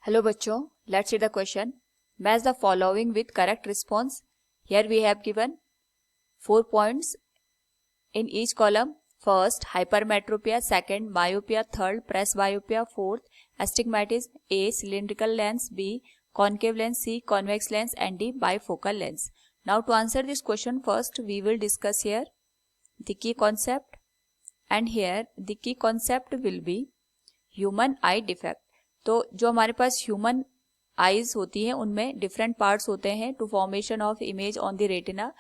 Hello बच्चों, let's see the question. Match the following with correct response. Here we have given 4 points in each column. First, hypermetropia. Second, myopia. Third, presbyopia. Fourth, astigmatism. A, cylindrical lens. B, concave lens. C, convex lens. And D, bifocal lens. Now to answer this question, first we will discuss here the key concept. And here the key concept will be human eye defect. तो जो हमारे पास human eyes होती हैं उनमें different parts होते हैं to formation of image on the retina.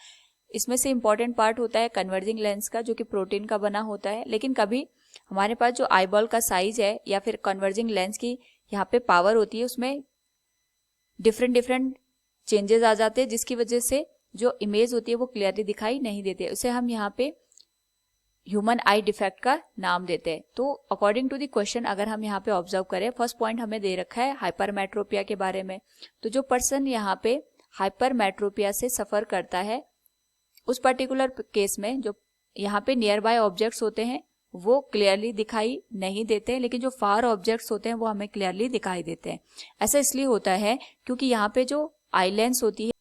इसमें से इंपॉर्टेंट पार्ट होता है कन्वर्जिंग लेंस का, जो कि प्रोटीन का बना होता है. लेकिन कभी हमारे पास जो आईबॉल का साइज है या फिर कन्वर्जिंग लेंस की यहाँ पे पावर होती है, उसमें डिफरेंट चेंजेस आ जाते हैं, जिसकी वजह से जो इमेज होती है वो क्लियरली दिखाई नहीं देती है. उसे हम यहाँ पे ह्यूमन आई डिफेक्ट का नाम देते हैं. तो अकॉर्डिंग टू द क्वेश्चन अगर हम यहाँ पे ऑब्जर्व करें, फर्स्ट पॉइंट हमें दे रखा है हाइपरमेट्रोपिया के बारे में. तो जो पर्सन यहाँ पे हाइपरमेट्रोपिया से सफर करता है, उस पर्टिकुलर केस में जो यहाँ पे नियर बाय ऑब्जेक्ट्स होते हैं वो क्लियरली दिखाई नहीं देते, लेकिन जो फार ऑब्जेक्ट्स होते हैं वो हमें क्लियरली दिखाई देते हैं. ऐसा इसलिए होता है क्योंकि यहाँ पे जो आई लेंस होती है,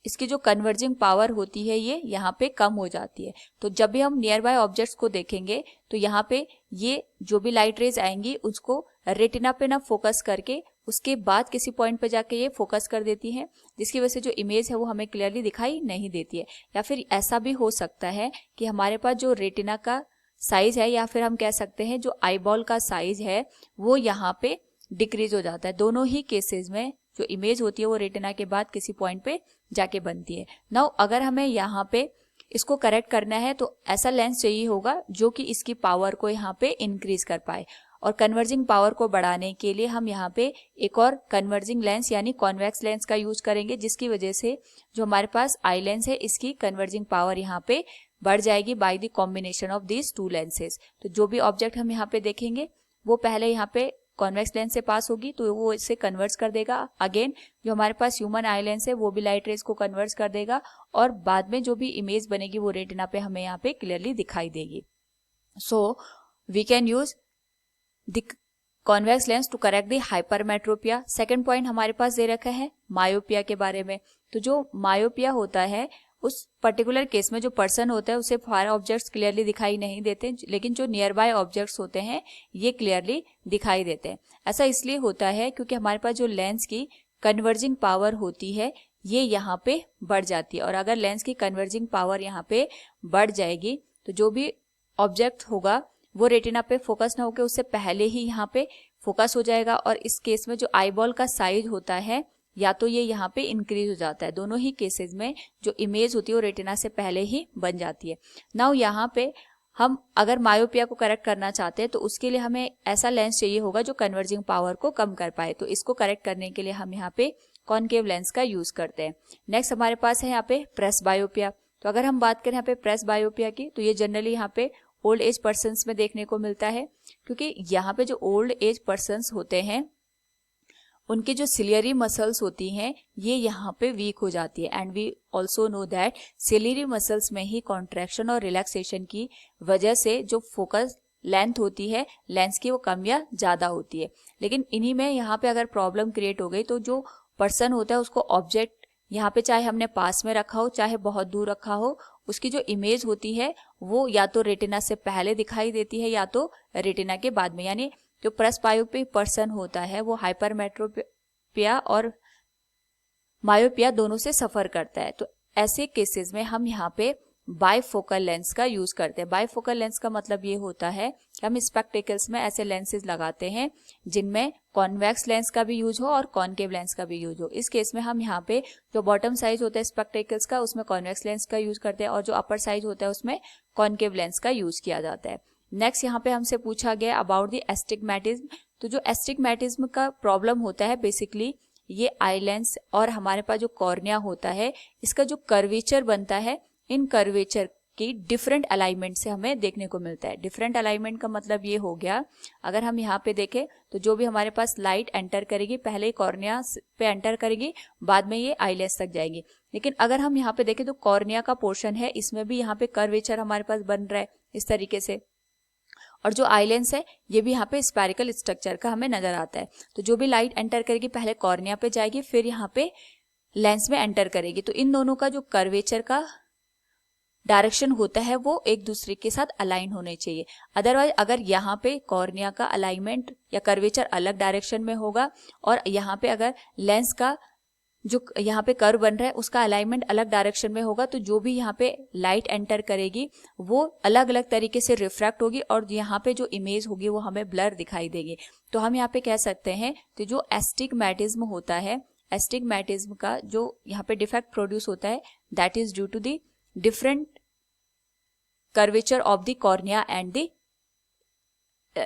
इसकी जो कन्वर्जिंग पावर होती है ये यहाँ पे कम हो जाती है. तो जब भी हम नियर बाय ऑब्जेक्ट्स को देखेंगे तो यहाँ पे ये जो भी लाइट रेज आएंगी उसको रेटिना पे ना फोकस करके उसके बाद किसी पॉइंट पे जाके ये फोकस कर देती है, जिसकी वजह से जो इमेज है वो हमें क्लियरली दिखाई नहीं देती है. या फिर ऐसा भी हो सकता है कि हमारे पास जो रेटिना का साइज है या फिर हम कह सकते हैं जो आईबॉल का साइज है वो यहाँ पे डिक्रीज हो जाता है. दोनों ही केसेस में जो इमेज होती है वो रेटिना के बाद किसी पॉइंट पे जाके बनती है. नाउ अगर हमें यहाँ पे इसको करेक्ट करना है तो ऐसा लेंस चाहिए होगा जो कि इसकी पावर को यहाँ पे इंक्रीज कर पाए. और कन्वर्जिंग पावर को बढ़ाने के लिए हम यहाँ पे एक और कन्वर्जिंग लेंस यानी कॉन्वेक्स लेंस का यूज करेंगे, जिसकी वजह से जो हमारे पास आई लेंस है इसकी कन्वर्जिंग पावर यहाँ पे बढ़ जाएगी by the combination of these two lenses. तो जो भी ऑब्जेक्ट हम यहाँ पे देखेंगे वो पहले यहाँ पे कॉन्वेक्स लेंस से पास होगी तो वो इसे कन्वर्ट्स कर देगा. अगेन जो हमारे पास ह्यूमन आई लेंस है वो भी लाइट रेज को कन्वर्ट्स कर देगा और बाद में जो भी इमेज बनेगी वो रेटिना पे हमें यहाँ पे क्लियरली दिखाई देगी. So we can use the convex lens to correct the hypermetropia. Second point हमारे पास दे रखा है मायोपिया के बारे में. तो जो मायोपिया होता है उस पर्टिकुलर केस में जो पर्सन होता है उसे फार ऑब्जेक्ट्स क्लियरली दिखाई नहीं देते, लेकिन जो नियर बाय ऑब्जेक्ट्स होते हैं ये क्लियरली दिखाई देते हैं. ऐसा इसलिए होता है क्योंकि हमारे पास जो लेंस की कन्वर्जिंग पावर होती है ये यहाँ पे बढ़ जाती है. और अगर लेंस की कन्वर्जिंग पावर यहाँ पे बढ़ जाएगी तो जो भी ऑब्जेक्ट होगा वो रेटिना पे फोकस ना होकर उससे पहले ही यहाँ पे फोकस हो जाएगा. और इस केस में जो आईबॉल का साइज होता है या तो ये यहाँ पे इंक्रीज हो जाता है. दोनों ही केसेस में जो इमेज होती है वो रेटिना से पहले ही बन जाती है. नाउ यहाँ पे हम अगर मायोपिया को करेक्ट करना चाहते हैं तो उसके लिए हमें ऐसा लेंस चाहिए होगा जो कन्वर्जिंग पावर को कम कर पाए. तो इसको करेक्ट करने के लिए हम यहाँ पे कॉनकेव लेंस का यूज करते हैं. नेक्स्ट हमारे पास है यहाँ पे प्रेसबायोपिया. तो अगर हम बात करें यहाँ पे प्रेसबायोपिया की तो ये जनरली यहाँ पे ओल्ड एज पर्सन्स में देखने को मिलता है, क्योंकि यहाँ पे जो ओल्ड एज पर्सन्स होते हैं उनकी जो सिलियरी मसल्स होती हैं ये यहाँ पे वीक हो जाती है. And we also know that ciliary muscles में ही कॉन्ट्रैक्शन और रिलैक्सेशन की वजह से जो फोकस लेंथ होती है लेंस की वो कम या ज्यादा होती है. लेकिन इन्हीं में यहाँ पे अगर प्रॉब्लम क्रिएट हो गई तो जो पर्सन होता है उसको ऑब्जेक्ट यहाँ पे चाहे हमने पास में रखा हो चाहे बहुत दूर रखा हो, उसकी जो इमेज होती है वो या तो रेटिना से पहले दिखाई देती है या तो रेटिना के बाद में. यानी जो प्रेसबायोपिक पर्सन होता है वो हाइपरमेट्रोपिया और मायोपिया दोनों से सफर करता है. तो ऐसे केसेस में हम यहाँ पे बायफोकल लेंस का यूज करते हैं. बायफोकल लेंस का मतलब ये होता है कि हम स्पेक्टेकल्स में ऐसे लेंसेज लगाते हैं जिनमें कॉन्वेक्स लेंस का भी यूज हो और कॉनकेव लेंस का भी यूज हो. इस केस में हम यहाँ पे जो बॉटम साइज होता है स्पेक्टेकल्स का उसमें कॉन्वेक्स लेंस का यूज करते हैं और जो अपर साइज होता है उसमें कॉनकेव लेंस का यूज किया जाता है. नेक्स्ट यहाँ पे हमसे पूछा गया अबाउट द एस्टिग्मेटिज्म. तो जो एस्टिग्मेटिज्म का प्रॉब्लम होता है बेसिकली ये आई लेंस और हमारे पास जो कॉर्निया होता है इसका जो कर्वेचर बनता है इन कर्वेचर की डिफरेंट अलाइनमेंट से हमें देखने को मिलता है. डिफरेंट अलाइनमेंट का मतलब ये हो गया, अगर हम यहाँ पे देखें तो जो भी हमारे पास लाइट एंटर करेगी पहले कॉर्निया पे एंटर करेगी बाद में ये आई लेंस तक जाएगी. लेकिन अगर हम यहाँ पे देखें तो कॉर्निया का पोर्शन है इसमें भी यहाँ पे कर्वेचर हमारे पास बन रहा है इस तरीके से. और जो आई लेंस है ये भी यहाँ पे स्फेरिकल स्ट्रक्चर का हमें नजर आता है। तो जो भी लाइट एंटर करेगी पहले कॉर्निया पे जाएगी, फिर यहाँ पे लेंस में एंटर करेगी। तो इन दोनों का जो कर्वेचर का डायरेक्शन होता है वो एक दूसरे के साथ अलाइन होने चाहिए। अदरवाइज अगर यहाँ पे कॉर्निया का अलाइनमेंट या कर्वेचर अलग डायरेक्शन में होगा और यहाँ पे अगर लेंस का जो यहाँ पे कर्व बन रहा है उसका अलाइनमेंट अलग डायरेक्शन में होगा, तो जो भी यहाँ पे लाइट एंटर करेगी वो अलग अलग तरीके से रिफ्रैक्ट होगी और यहाँ पे जो इमेज होगी वो हमें ब्लर दिखाई देगी। तो हम यहाँ पे कह सकते हैं कि जो एस्टिग्मेटिज्म होता है, एस्टिग्मेटिज्म का जो यहाँ पे डिफेक्ट प्रोड्यूस होता है that is due to the different curvature of the cornea and the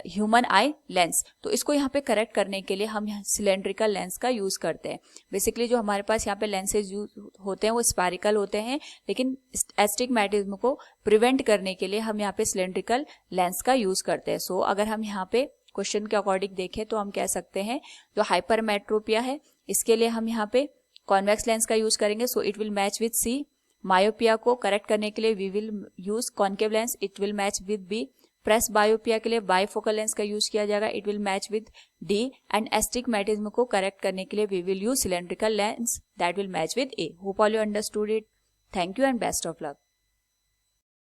human eye lens. तो इसको यहाँ पे करेक्ट करने के लिए हम यहाँ सिलेंड्रिकल लेंस का यूज करते हैं। बेसिकली जो हमारे पास यहाँ पे लेंसेज यूज होते हैं वो स्फेरिकल होते हैं, लेकिन एस्टिग्मेटिज्म को प्रिवेंट करने के लिए हम यहाँ पे सिलेंड्रिकल लेंस का यूज करते हैं। सो अगर हम यहाँ पे क्वेश्चन के अकॉर्डिंग देखें तो हम कह सकते हैं जो हाइपरमेट्रोपिया है इसके लिए हम यहाँ पे कॉन्वेक्स लेंस का यूज करेंगे, so it will match with C. Myopia को करेक्ट करने के लिए we will use concave lens, it will match with B. Presbyopia के लिए बाइफोकल लेंस का यूज किया जाएगा, it will match with D. And astigmatism को करेक्ट करने के लिए we will use cylindrical lens, that will match with A. Hope all you understood it. Thank you and best of luck.